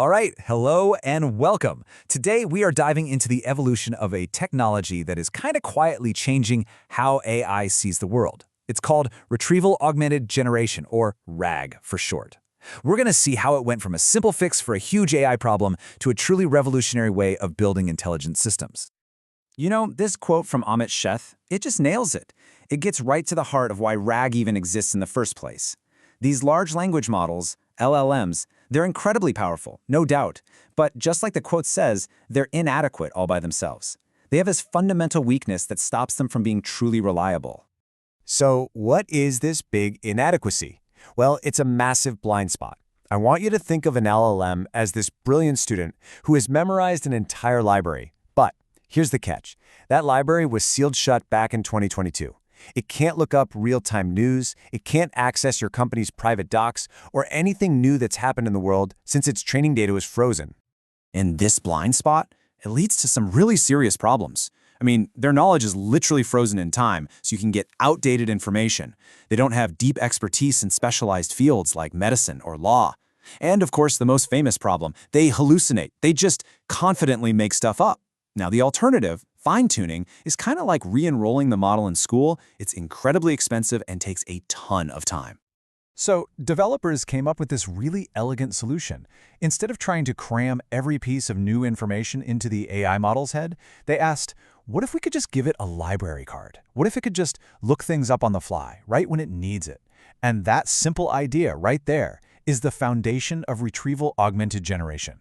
All right, hello and welcome. Today we are diving into the evolution of a technology that is kind of quietly changing how AI sees the world. It's called Retrieval-Augmented Generation, or RAG for short. We're going to see how it went from a simple fix for a huge AI problem to a truly revolutionary way of building intelligent systems. You know, this quote from Amit Sheth, it just nails it. It gets right to the heart of why RAG even exists in the first place. These large language models, LLMs, they're incredibly powerful, no doubt. But just like the quote says, they're inadequate all by themselves. They have this fundamental weakness that stops them from being truly reliable. So what is this big inadequacy? Well, it's a massive blind spot. I want you to think of an LLM as this brilliant student who has memorized an entire library. But here's the catch. That library was sealed shut back in 2022. It can't look up real-time news, it can't access your company's private docs, or anything new that's happened in the world since its training data was frozen. And this blind spot, it leads to some really serious problems. I mean, their knowledge is literally frozen in time, so you can get outdated information. They don't have deep expertise in specialized fields like medicine or law. And of course, the most famous problem, they hallucinate. They just confidently make stuff up. Now, the alternative, fine-tuning, is kind of like re-enrolling the model in school. It's incredibly expensive and takes a ton of time. So, developers came up with this really elegant solution. Instead of trying to cram every piece of new information into the AI model's head, they asked, what if we could just give it a library card? What if it could just look things up on the fly, right when it needs it? And that simple idea right there is the foundation of Retrieval-Augmented Generation.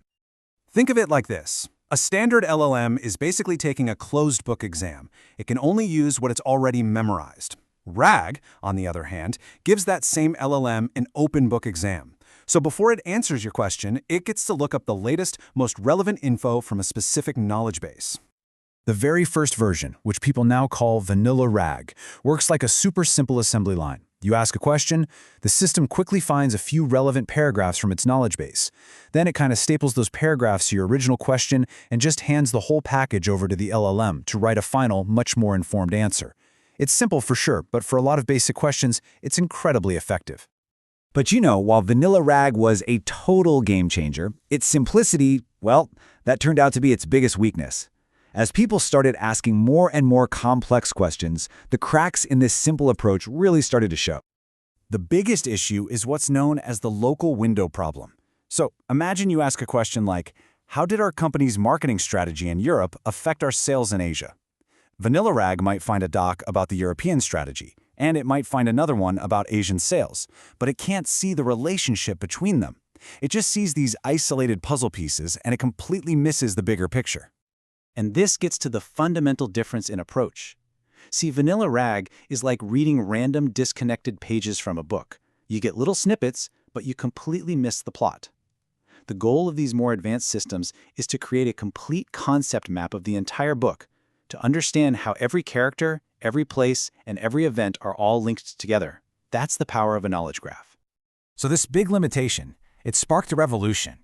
Think of it like this. A standard LLM is basically taking a closed book exam. It can only use what it's already memorized. RAG, on the other hand, gives that same LLM an open book exam. So before it answers your question, it gets to look up the latest, most relevant info from a specific knowledge base. The very first version, which people now call vanilla RAG, works like a super simple assembly line. You ask a question, the system quickly finds a few relevant paragraphs from its knowledge base. Then it kind of staples those paragraphs to your original question and just hands the whole package over to the LLM to write a final, much more informed answer. It's simple for sure, but for a lot of basic questions, it's incredibly effective. But you know, while vanilla RAG was a total game changer, its simplicity, well, that turned out to be its biggest weakness. As people started asking more and more complex questions, the cracks in this simple approach really started to show. The biggest issue is what's known as the local window problem. So imagine you ask a question like, how did our company's marketing strategy in Europe affect our sales in Asia? Vanilla RAG might find a doc about the European strategy, and it might find another one about Asian sales, but it can't see the relationship between them. It just sees these isolated puzzle pieces, and it completely misses the bigger picture. And this gets to the fundamental difference in approach. See, vanilla RAG is like reading random disconnected pages from a book. You get little snippets, but you completely miss the plot. The goal of these more advanced systems is to create a complete concept map of the entire book, to understand how every character, every place, and every event are all linked together. That's the power of a knowledge graph. So this big limitation, it sparked a revolution.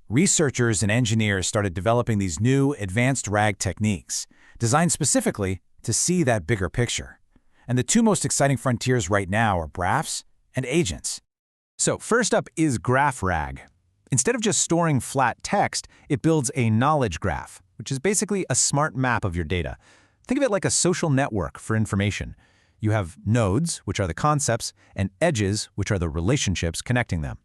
Researchers and engineers started developing these new, advanced RAG techniques, designed specifically to see that bigger picture. And the two most exciting frontiers right now are graphs and agents. So first up is graph RAG. Instead of just storing flat text, it builds a knowledge graph, which is basically a smart map of your data. Think of it like a social network for information. You have nodes, which are the concepts, and edges, which are the relationships connecting them.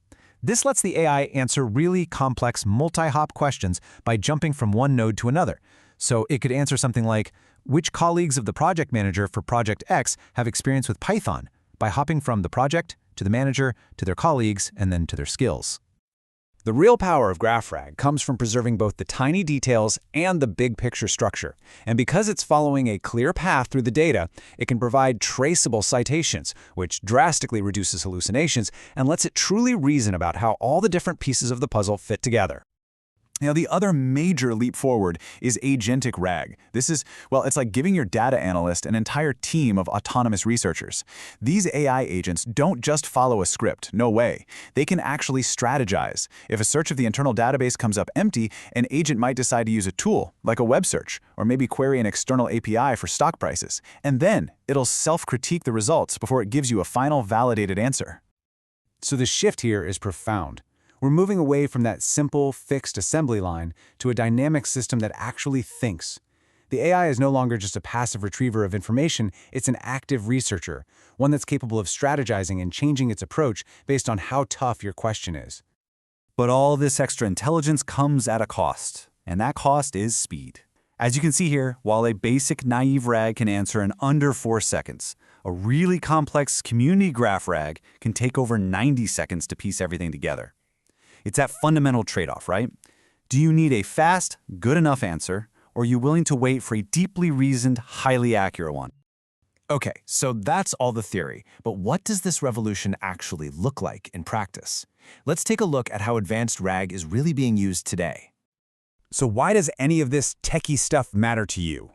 This lets the AI answer really complex multi-hop questions by jumping from one node to another. So it could answer something like, which colleagues of the project manager for Project X have experience with Python, by hopping from the project to the manager to their colleagues and then to their skills. The real power of graph RAG comes from preserving both the tiny details and the big picture structure. And because it's following a clear path through the data, it can provide traceable citations, which drastically reduces hallucinations and lets it truly reason about how all the different pieces of the puzzle fit together. Now, the other major leap forward is Agentic RAG. This is, well, it's like giving your data analyst an entire team of autonomous researchers. These AI agents don't just follow a script, no way. They can actually strategize. If a search of the internal database comes up empty, an agent might decide to use a tool, like a web search, or maybe query an external API for stock prices. And then it'll self-critique the results before it gives you a final validated answer. So the shift here is profound. We're moving away from that simple, fixed assembly line to a dynamic system that actually thinks. The AI is no longer just a passive retriever of information, it's an active researcher, one that's capable of strategizing and changing its approach based on how tough your question is. But all this extra intelligence comes at a cost, and that cost is speed. As you can see here, while a basic naive RAG can answer in under 4 seconds, a really complex community graph RAG can take over 90 seconds to piece everything together. It's that fundamental trade-off, right? Do you need a fast, good enough answer, or are you willing to wait for a deeply reasoned, highly accurate one? Okay, so that's all the theory, but what does this revolution actually look like in practice? Let's take a look at how advanced RAG is really being used today. So why does any of this techie stuff matter to you?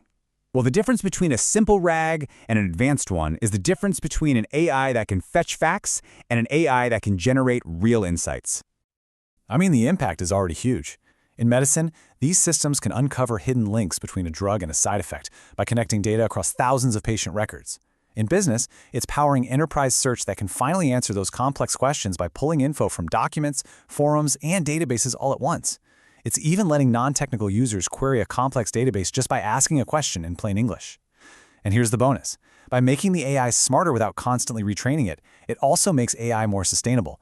Well, the difference between a simple RAG and an advanced one is the difference between an AI that can fetch facts and an AI that can generate real insights. I mean, the impact is already huge. In medicine, these systems can uncover hidden links between a drug and a side effect by connecting data across thousands of patient records. In business, it's powering enterprise search that can finally answer those complex questions by pulling info from documents, forums, and databases all at once. It's even letting non-technical users query a complex database just by asking a question in plain English. And here's the bonus. By making the AI smarter without constantly retraining it, it also makes AI more sustainable.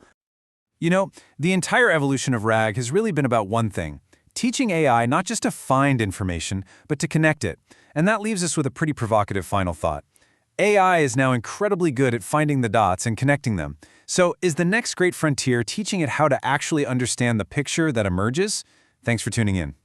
You know, the entire evolution of RAG has really been about one thing: teaching AI not just to find information, but to connect it. And that leaves us with a pretty provocative final thought. AI is now incredibly good at finding the dots and connecting them. So is the next great frontier teaching it how to actually understand the picture that emerges? Thanks for tuning in.